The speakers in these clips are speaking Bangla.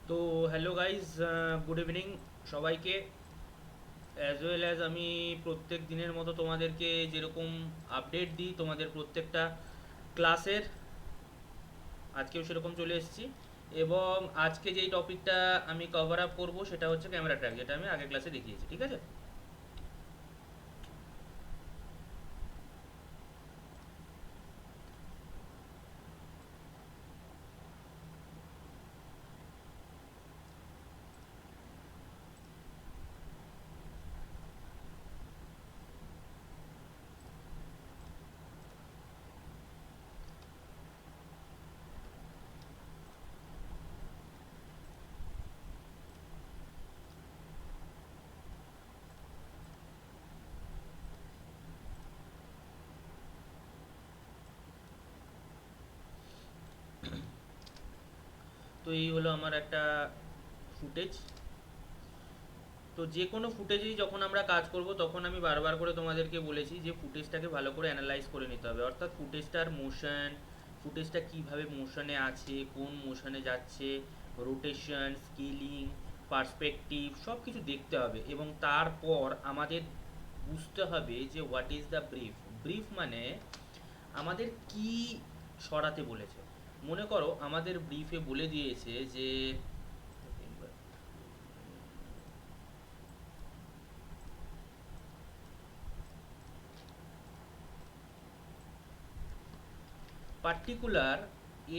তো হ্যালো গাইজ, গুড ইভিনিং সবাইকে। অ্যাজ ওয়েল অ্যাজ আমি প্রত্যেক দিনের মতো তোমাদেরকে যেরকম আপডেট দিই তোমাদের প্রত্যেকটা ক্লাসের, আজকেও সেরকম চলে এসেছি। এবং আজকে যেই টপিকটা আমি কভার আপ করবো সেটা হচ্ছে ক্যামেরা ট্র্যাক, যেটা আমি আগের ক্লাসে দেখিয়েছি, ঠিক আছে? তো এই হলো আমার একটা ফুটেজ। তো যে কোনো ফুটেজেই যখন আমরা কাজ করব তখন আমি বারবার করে তোমাদেরকে বলেছি যে ফুটেজটাকে ভালো করে অ্যানালাইজ করে নিতে হবে, অর্থাৎ ফুটেজটার মোশন, ফুটেজটা কিভাবে মোশনে আছে, কোন মোশনে যাচ্ছে, রোটেশন, স্কেলিং, পার্সপেক্টিভ, সব কিছু দেখতে হবে। এবং তারপর আমাদের বুঝতে হবে যে what is the brief. Brief মানে আমাদের কি সরাতে বলেছে। মনে করো আমাদের ব্রিফে বলে দিয়েছে যে পার্টিকুলার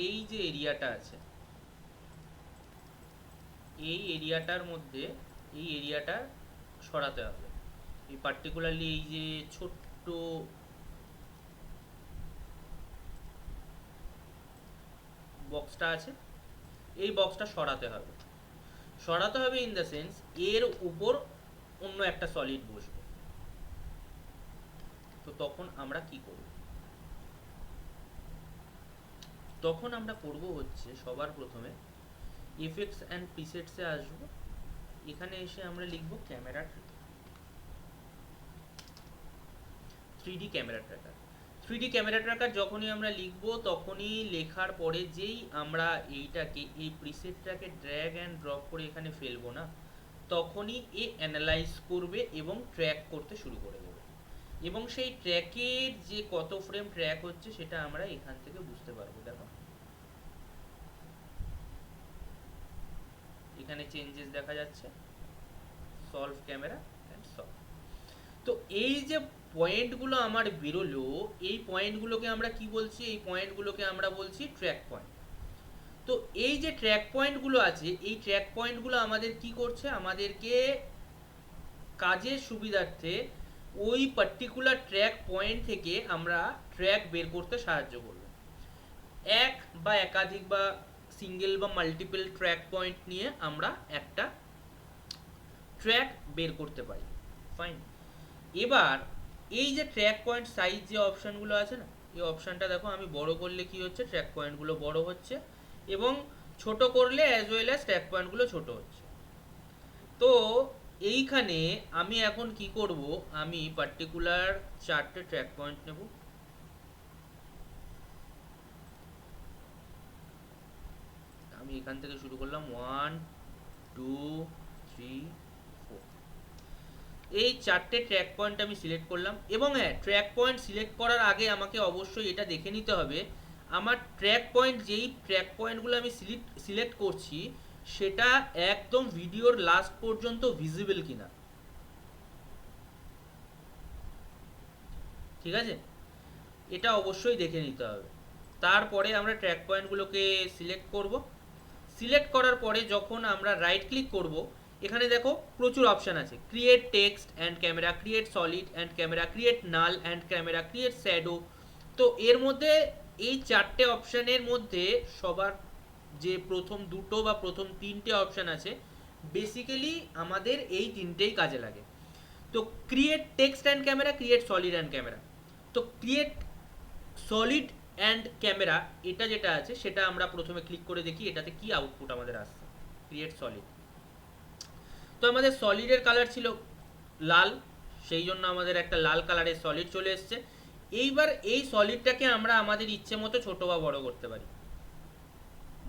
এই যে এরিয়াটা আছে, এই এরিয়াটার মধ্যে এই এরিয়াটা সরাতে হবে। এই পার্টিকুলারলি এই যে ছোট্ট বক্সটা আছে, এই বক্সটা সরাতে হবে। সরাতে হবে ইন দ্য সেন্স এর উপর অন্য একটা সলিড বসবে। তো তখন আমরা কি করব? তখন আমরা করব হচ্ছে সবার প্রথমে এফেক্টস অ্যান্ড প্রিসেটসে আসবো। এখানে এসে আমরা লিখব camera, 3D camera tracker. 3D camera tracker যখনই আমরা লিখব তখনই লেখার পরে যেই আমরা এইটাকে এই প্রিসেটটাকে ড্র্যাগ অ্যান্ড ড্রপ করে এখানে ফেলবো না, তখনই এ অ্যানালাইজ করবে এবং ট্র্যাক করতে শুরু করে দেবে। এবং সেই ট্র্যাকের যে কত ফ্রেম ট্র্যাক হচ্ছে সেটা আমরা এখান থেকে বুঝতে পারবো। দেখো এখানে চেঞ্জেস দেখা যাচ্ছে, সলভ ক্যামেরা অ্যান্ড সলভ। তো এই যে পয়েন্টগুলো আমার বেরোলো, এই পয়েন্টগুলোকে আমরা কি বলছি? এই পয়েন্টগুলোকে আমরা বলছি ট্র্যাক পয়েন্ট। তো এই যে ট্র্যাক পয়েন্টগুলো আছে, এই ট্র্যাক পয়েন্টগুলো আমাদের কি করছে? আমাদেরকে কাজের সুবিধার্থে ওই পার্টিকুলার ট্র্যাক পয়েন্ট থেকে আমরা ট্র্যাক বের করতে সাহায্য করবে। এক বা একাধিক বা সিঙ্গেল বা মাল্টিপল ট্র্যাক পয়েন্ট নিয়ে আমরা একটা ট্র্যাক বের করতে পারি। ফাইন। এবার এই যে ট্র্যাক পয়েন্ট সাইজ যে অপশানগুলো আছে না, এই অপশানটা দেখো, আমি বড় করলে কি হচ্ছে? ট্র্যাক পয়েন্টগুলো বড় হচ্ছে, এবং ছোট করলে অ্যাজ ওয়েল অ্যাজ ট্র্যাক পয়েন্টগুলো ছোট হচ্ছে। তো এইখানে আমি এখন কি করব? আমি পার্টিকুলার 4টে ট্র্যাক পয়েন্ট নেব। আমি এখান থেকে শুরু করলাম, 1 2 3 4। এই 4টে ট্র্যাক পয়েন্ট আমি সিলেক্ট করলাম। এবং হ্যাঁ, ট্র্যাক পয়েন্ট সিলেক্ট করার আগে আমাকে অবশ্যই এটা দেখে নিতে হবে আমার ট্র্যাক পয়েন্ট, যেই ট্র্যাক পয়েন্টগুলো আমি সিলেক্ট করছি সেটা একদম ভিডিওর লাস্ট পর্যন্ত ভিজিবল কিনা। ঠিক আছে? এটা অবশ্যই দেখে নিতে হবে। তারপরে আমরা ট্র্যাক পয়েন্টগুলোকে সিলেক্ট করব। সিলেক্ট করার পরে যখন আমরা রাইট ক্লিক করব, এখানে দেখো প্রচুর অপশান আছে, create text and camera, create solid and camera, create null and camera, create shadow. তো এর মধ্যে এই 4টে অপশানের মধ্যে সবার যে প্রথম দুটো বা প্রথম 3টে অপশান আছে, বেসিক্যালি আমাদের এই তিনটেই কাজে লাগে। তো create text and camera, create solid and camera. তো ক্রিয়েট সলিড অ্যান্ড ক্যামেরা, এটা যেটা আছে সেটা আমরা প্রথমে ক্লিক করে দেখি এটাতে কি আউটপুট আমাদের আসছে। Create solid. তো আমাদের সলিডের কালার ছিল লাল, সেই জন্য আমাদের একটা লাল কালারের সলিড চলে এসছে। এইবার এই সলিডটাকে আমরা আমাদের ইচ্ছে মতো ছোট বা বড় করতে পারি।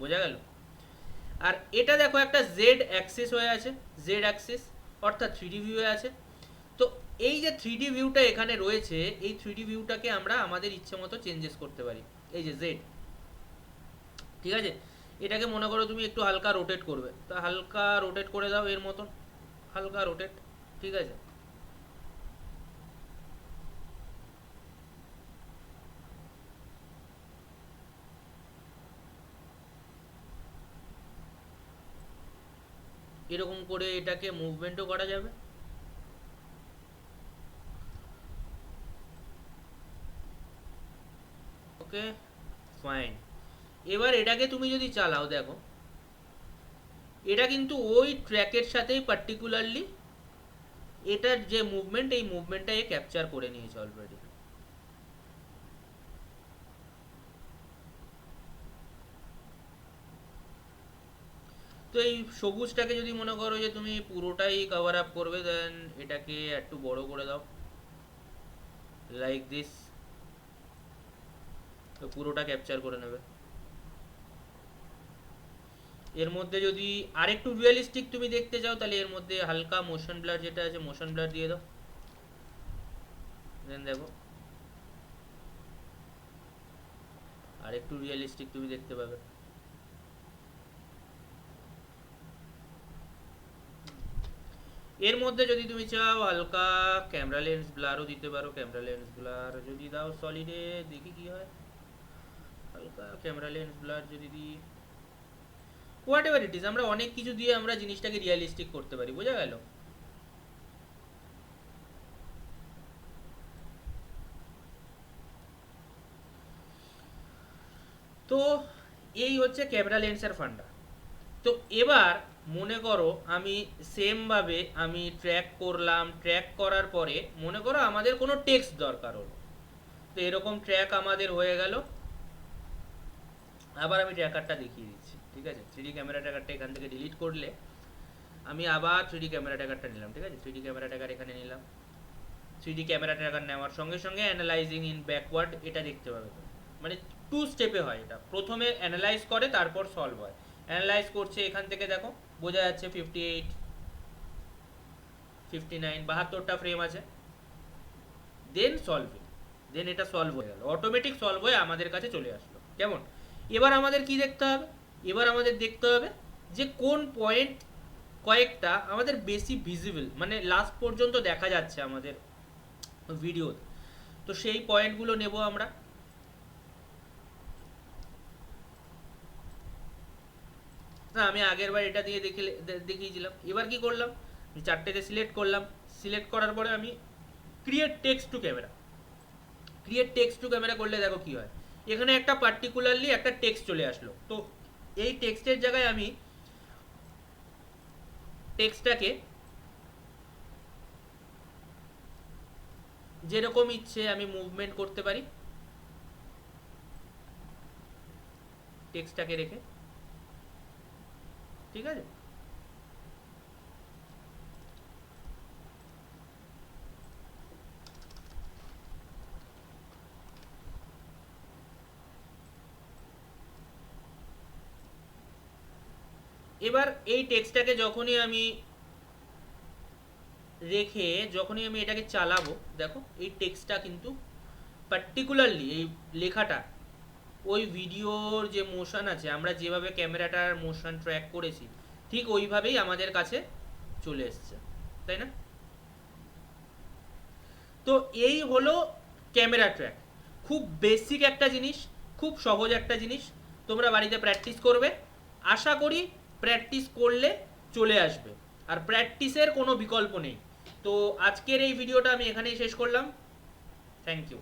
বোঝা গেল? আর এটা দেখো একটা জেড অ্যাক্সিস হয়ে আছে, জেড অ্যাক্সিস অর্থাৎ 3D ভিউ হয়ে আছে। তো এই যে 3D ভিউটা এখানে রয়েছে, এই 3D ভিউটাকে আমরা আমাদের ইচ্ছে মতো চেঞ্জেস করতে পারি। এই যে জেড, ঠিক আছে, এটাকে মনে করো তুমি একটু হালকা রোটেট করবে, তা হালকা রোটেট করে দাও এর মতন, হালকা রোটেট, ঠিক আছে। এরকম করে এটাকে মুভমেন্টও করা যাবে। Okay fine. এবার এটাকে তুমি যদি চালাও, দেখো এটা কিন্তু ওই ট্র্যাকের সাথেই পার্টিকুলারলি এটার যে মুভমেন্ট, এই মুভমেন্টটা এ ক্যাপচার করে নিয়েছে অলরেডি। তো এই সবুজটাকে যদি মনে করো যে তুমি পুরোটাই কভার আপ করবে, দেন এটাকে একটু বড় করে দাও লাইক দিস, তো পুরোটা ক্যাপচার করে নেবে। এর মধ্যে যদি আরেকটু রিয়েলিস্টিক তুমি দেখতে চাও, তাহলে এর মধ্যে হালকা মোশন ব্লার যেটা আছে, মোশন ব্লার দিয়ে দাও, দেন দেখো আরেকটু রিয়েলিস্টিক তুমি দেখতে পাবে। এর মধ্যে যদি তুমি চাও হালকা ক্যামেরা লেন্স ব্লারও দিতে পারো, ক্যামেরা লেন্স ব্লার যদি দাও সলিডে, দেখি কি হয়। হালকা ক্যামেরা লেন্স ব্লার যদি দিই, হোয়াট এভার ইট ইজ, আমরা অনেক কিছু দিয়ে আমরা জিনিসটাকে রিয়েলিস্টিক করতে পারি, বোঝা গেল। তো এই হচ্ছে ক্যামেরা লেন্সের ফান্ডা। তো এবার মনে করো আমি সেমভাবে আমি ট্র্যাক করলাম, ট্র্যাক করার পরে মনে করো আমাদের কোনো টেক্সট দরকার হলো, তো এরকম ট্র্যাক আমাদের হয়ে গেল। আবার আমি ট্র্যাকারটা দেখিয়ে দিচ্ছি, ঠিক আছে। 3D ক্যামেরা ট্র্যাকারটা এখান থেকে ডিলিট করলে আমি আবার 3D ক্যামেরা ট্র্যাকারটা নিলাম, ঠিক আছে। 3D ক্যামেরা ট্র্যাকার এখানে নিলাম, 3D ক্যামেরা ট্র্যাকার নেওয়ার সঙ্গে সঙ্গে অ্যানালাইজিং ইন ব্যাকওয়ার্ড এটা দেখতে পাবে তুমি। মানে 2 স্টেপে হয় এটা, প্রথমে অ্যানালাইজ করে তারপর সলভ হয়। অ্যানালাইজ করছে এখান থেকে দেখো বোঝা যাচ্ছে 58, 59, 72টা ফ্রেম আছে, দেন সলভিং, দেন এটা সলভ হয়ে গেল, অটোমেটিক সলভ হয়ে আমাদের কাছে চলে আসলো। কেমন? এবার আমাদের কি দেখতে হবে, এবার আমাদের দেখতে হবে যে কোন পয়েন্ট কয়েকটা আমাদের বেশি ভিজিবল, মানে লাস্ট পর্যন্ত দেখা যাচ্ছে আমাদের ভিডিও, তো সেই পয়েন্টগুলো নেব আমরা। না আমি আগের বার এটা দিয়ে দেখিয়েছিলাম। এবার কি করলাম, চারটেতে সিলেক্ট করলাম, সিলেক্ট করার পরে আমি create text to camera, create text to camera করলে দেখো কি হয়, এখানে একটা পার্টিকুলারলি একটা টেক্সট চলে আসলো। তো এই টেক্সটের জায়গায় আমি টেক্সটটাকে যেরকম ইচ্ছে আমি মুভমেন্ট করতে পারি টেক্সটটাকে রেখে, ঠিক আছে। এবার এই টেক্সটটাকে যখনই আমি রেখে যখনই আমি এটাকে চালাবো, দেখো এই টেক্সটটা কিন্তু পার্টিকুলারলি এই লেখাটা ওই ভিডিওর যে মোশন আছে, আমরা যেভাবে ক্যামেরাটার মোশন ট্র্যাক করেছি ঠিক ওইভাবেই আমাদের কাছে চলে এসছে, তাই না? তো এই হলো ক্যামেরা ট্র্যাক, খুব বেসিক একটা জিনিস, খুব সহজ একটা জিনিস। তোমরা বাড়িতে প্র্যাকটিস করবে, আশা করি প্র্যাকটিস করলে চলে আসবে, আর প্র্যাকটিসের কোনো বিকল্প নেই। তো আজকের এই ভিডিওটা আমি এখানেই শেষ করলাম, থ্যাংক ইউ।